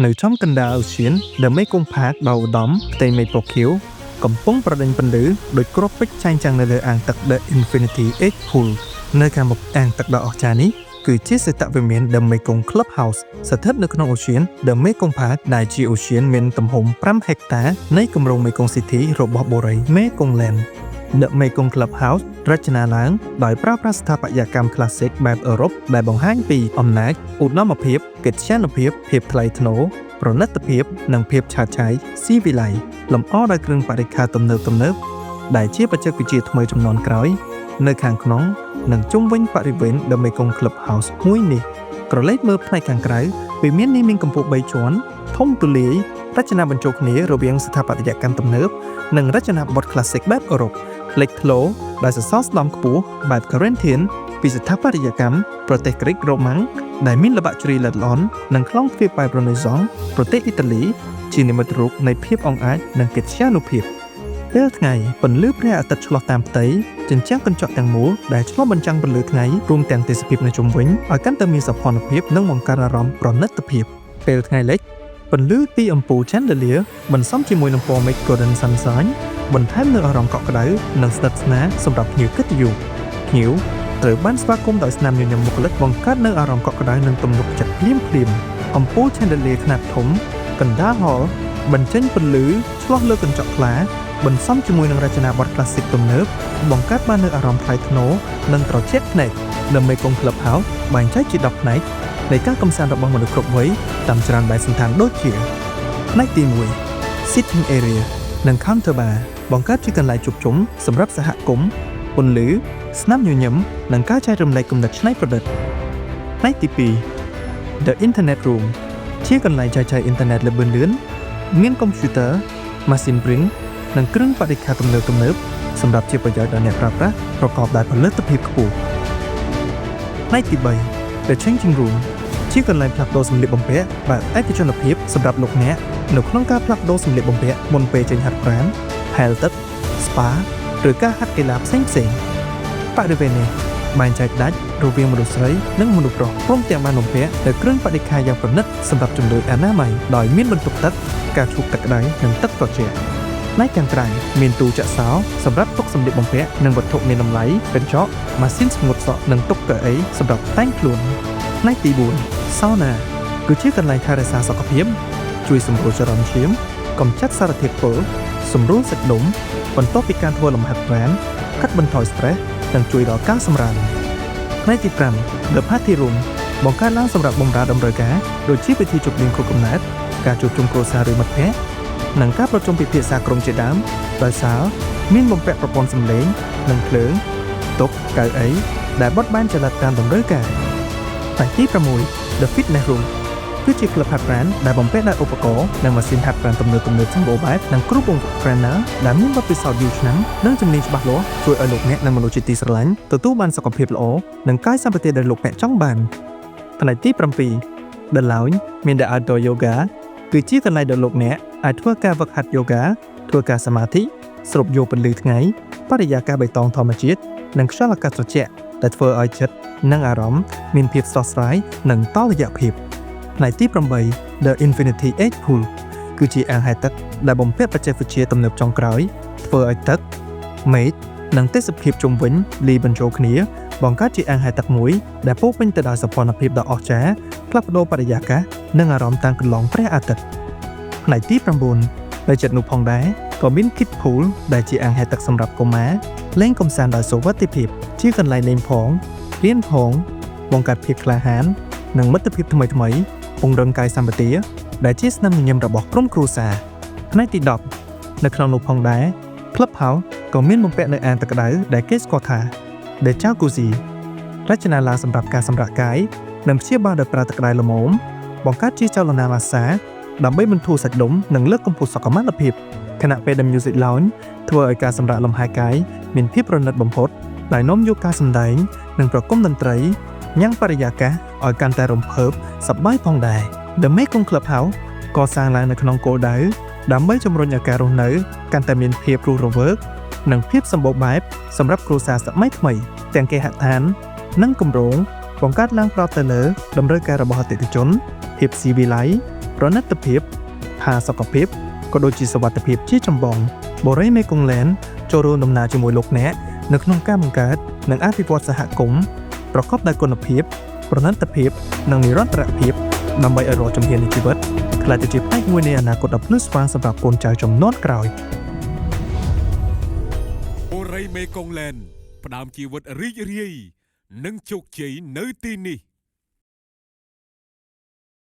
នៅចំកណ្ដាលអូសៀនដែលមេគង្គផាកដ៏ឧត្តមផ្ទៃមេឃពណ៌ខៀវកំពុងប្រដេញពន្លឺដោយគ្រាប់ពេជ្រចែងចាំងនៅលើអាងទឹក The Infinity Edge Pool នៅខាងមុខអាងទឹកដ៏អស្ចារ្យនេះគឺជាសតវិមាន The Mekong Clubhouse ស្ថិតនៅក្នុងអូសៀន The Mekong Park ដែលជាអូសៀនមានទំហំ5ហិកតានៃគម្រោង Mekong City របស់បូរី Mekong Land The Mekong Clubhouse រចនាឡើងដោយប្រើប្រាស់ស្ថាបត្យកម្ម Classic បែបអឺរ៉ុបដែលបង្ហាញពីអំណាចឧត្តមភាពកិត្យានុភាពភាពថ្លៃថ្នូរប្រណិតភាពនិងភាពឆើតឆាយស៊ីវិល័យលម្អដោយគ្រឿងបរិក្ខារទំនើបដែលជាបច្ចេកវិទ្យាថ្មីជំនាន់ក្រោយនៅខាងក្នុងនិងជុំវិញបរិវេណ The Mekong Clubhouse មួយនេះក្រឡេកមើលផ្នែកខាងក្រៅវាមាននាមកម្ពស់3ជាន់ធំទូលាយរចនាបញ្ចូលគ្នារវាងស្ថាបត្យកម្មទំនើបនិងរចនាបថ Classic បែបអឺរ៉ុបលេចធ្លោដែលសសរស្តម្ភខ្ពស់បែប Corinthian ពីស្ថាបត្យកម្មប្រទេសក្រិករ៉ូម៉ាំងដែលមានល្បាក់ជ្រាយល្អិតល្អន់និងខ្លងទ្វារបែប Renaissance ប្រទេសអ៊ីតាលីជានិមិត្តរូបនៃភាពអង់អាចនិងកិត្យានុភាពពេលថ្ងៃពន្លឺព្រះអាទិត្យឆ្លុះតាមផ្ទៃជញ្ជាំងកញ្ចក់ទាំងមូលដែលឆ្លុះបញ្ចាំងពន្លឺថ្ងៃរួមទាំងទេសភាពនៅជុំវិញឲ្យកាន់តែមានសោភ័ណភាពនិងបង្កើតអារម្មណ៍ប្រណិតភាពពេលថ្ងៃលិចពន្លឺពីអំពូល Chandelier បន្សំជាមួយនឹងពណ៌មេឃ Golden Sunshine បន្ថែមនូវអារម្មណ៍កក់ក្ដៅនិងស្និទ្ធស្នាលសម្រាប់ភ្ញៀវកិត្តិយសភ្ញៀវត្រូវបានស្វាគមន៍ដោយស្នាមញញឹមមុខលិចបង្កើតនូវអារម្មណ៍កក់ក្ដៅនិងទំនុកចិត្តភ្លាមអំពូល Chandelier ខ្នាតធំកណ្ដាលហលបញ្ចេញពន្លឺឆ្លុះលើកញ្ចក់ថ្លាបន្សំជាមួយនឹងរចនាបថ Classic ទំនើបបង្កើតបាននូវអារម្មណ៍ថ្លៃថ្នូរនិងត្រជាក់ភ្នែក The Mekong Clubhouse បែងចែកជា10ផ្នែកនៃការកម្សាន្តរបស់មនុស្សគ្រប់វ័យតាមច្រើនបែបសន្តានដូចជាផ្នែកទី1 Sitting Area និង Counter Bar បង្កើតជាកន្លែងជួបជុំសម្រាប់សហគមន៍ពន្លឺស្នាមញញឹមនិងការចែករំលែកគំនិតច្នៃប្រឌិតផ្នែកទី2 The Internet Room ជាកន្លែងចែកចាយអ៊ីនធឺណិតលឿនលឿនមានកុំព្យូទ័រម៉ាស៊ីនព្រីននិងគ្រឿងបរិក្ខារទំនើបសម្រាប់ជាប្រយោជន៍ដល់អ្នកប្រើប្រាស់ប្រកបដោយផលិតភាពខ្ពស់ផ្នែកទី3 The Changing Room ជាកន្លែងផ្លាស់ប្ដូរសម្លៀកបំពាក់បែបឯកជនភាពសម្រាប់លោកអ្នកនៅក្នុងការផ្លាស់ប្ដូរសម្លៀកបំពាក់មុនពេលចេញហាត់ប្រាណហែលទឹក Spa ឬការហាត់កីឡាផ្សេងបរិវេណនេះបែងចែកដាច់រវាងមនុស្សស្រីនិងមនុស្សប្រុសព្រមទាំងបានបំពាក់នូវគ្រឿងបរិក្ខារយ៉ាងប្រណិតសម្រាប់ជំនួយអនាម័យដោយមានបន្ទប់ទឹកការឈូសទឹកក្តៅនិងទឹកត្រជាក់ផ្នែកខាងក្រៅមានទូចាក់សោសម្រាប់ទុកសម្លៀកបំពាក់និងវត្ថុមានតម្លៃកញ្ចក់ម៉ាស៊ីនស្ងួតសក់និងតុកៅអីសម្រាប់តែងខ្លួនផ្នែកទី4 Sauna គឺជាកន្លែងថែរក្សាសុខភាពជួយសម្រួលចរន្តឈាមកម្ចាត់សារធាតុពុលសម្រួលសាច់ដុំបន្ទាប់ពីការធ្វើលំហាត់ប្រាណកាត់បន្ថយ stress និងជួយដល់ការសម្រានផ្នែកទី5 The Party Room បង្កើតឡើងសម្រាប់បម្រើតម្រូវការដូចជាពិធីជប់លៀងខួបកំណើតការជួបជុំគ្រួសារឬមិត្តភក្តិនិងការប្រជុំពិភាក្សាក្រុមជាដើមដោយសារមានបំពាក់ប្រព័ន្ធសំឡេងនិងភ្លើងតុកៅអីដែលបត់បែនចល័តតាមតម្រូវការផ្នែកទី6 The Fitness Room គឺជាក្លឹបហាត់ប្រាណដែលបំពាក់ដោយឧបករណ៍និងម៉ាស៊ីនហាត់ប្រាណទំនើបសម្បូរបែបនិងគ្រូបង្វឹក Trainer ដែលមានបទពិសោធន៍យូរឆ្នាំនិងជំនាញច្បាស់លាស់ជួយឲ្យលោកអ្នកនិងមនុស្សជាទីស្រឡាញ់ទទួលបានសុខភាពល្អនិងកាយសម្បទាដែលលោកអ្នកចង់បានផ្នែកទី7 The Lounge មាន The Outdoor Yoga គឺជាកន្លែងដែលលោកអ្នកអាចធ្វើការហ្វឹកហាត់ Yoga ធ្វើការសមាធិស្រូបយកពន្លឺថ្ងៃបរិយាកាសបៃតងធម្មជាតិនិងខ្យល់អាកាសត្រជាក់ដែលធ្វើឲ្យចិត្តនិងអារម្មណ៍មានភាពស្រស់ស្រាយនិងតុល្យភាពផ្នែកទី8 The Infinity Edge Pool គឺជាអាងហែលទឹកដែលបំពាក់បច្ចេកវិទ្យាទំនើបចុងក្រោយធ្វើឲ្យទឹកមេឃនិងទេសភាពជុំវិញលាយបញ្ចូលគ្នាបង្កើតជាអាងហែលទឹកមួយដែលពោរពេញទៅដោយសោភ័ណភាពដ៏អស្ចារ្យផ្លាស់ប្ដូរបរិយាកាសនិងអារម្មណ៍តាមកន្លងព្រះអាទិត្យផ្នែកទី9នៅជិតនោះផងដែរក៏មាន Kids Pool ដែលជាអាងហែលទឹកសម្រាប់កុមារលេងកម្សាន្តដោយសុវត្ថិភាពជាកន្លែងលេងផងរៀនផងបង្កើតភាពក្លាហាននិងមិត្តភាពថ្មីៗពង្រឹងកាយសម្បទាដែលជាស្នាមញញឹមរបស់ក្រុមគ្រួសារផ្នែកទី10នៅក្នុងនោះផងដែរ Clubhouse ក៏មានបំពាក់នៅអាងទឹកក្តៅដែលគេស្គាល់ថា The Jacuzzi រចនាឡើងសម្រាប់ការសម្រាកកាយនិងព្យាបាលដោយប្រើទឹកក្តៅល្មមបង្កើតជាចលនាម៉ាស្សាដើម្បីបន្ធូរសាច់ដុំនិងលើកកម្ពស់សុខុមាលភាពខណៈពេល The Music Lounge ធ្វើឲ្យការសម្រាកលំហែកាយមានភាពប្រណិតបំផុតដោយនាំយកការសម្ដែងនិងប្រគំតន្ត្រីញ៉ាំងបរិយាកាសឲ្យកាន់តែរំភើបសប្បាយផងដែរ The Mekong Clubhouse កសាងឡើងនៅក្នុងគោលដៅដើម្បីជំរុញឲ្យការរស់នៅកាន់តែមានភាពរស់រវើកនិងភាពសម្បូរបែបសម្រាប់គ្រួសារសម័យថ្មីទាំងគេហដ្ឋាននិងគម្រោងបង្កើតឡើងប្រកបទៅលើតម្រូវការរបស់អតិថិជនភាពស៊ីវិល័យ ប្រណិតភាពផាសុកភាពក៏ដូចជាសុវត្ថិភាពជាចម្បងបូរីមេកុងឡែនចូលរួមដំណើរជាមួយលោកអ្នកនៅក្នុងការបង្កើតនិងអភិវឌ្ឍសហគមន៍ប្រកបដោយគុណភាពប្រណិតភាពនិងនិរន្តរភាពដើម្បីឲ្យរាល់ជំហាននៃជីវិតក្លាយទៅជាផ្នែកមួយនៃអនាគតដ៏ភ្លឺស្វាងសម្រាប់កូនចៅជំនាន់ក្រោយបូរីមេកុងឡែនផ្ដើមជីវិតរីករាយនិងជោគជ័យនៅទីនេះ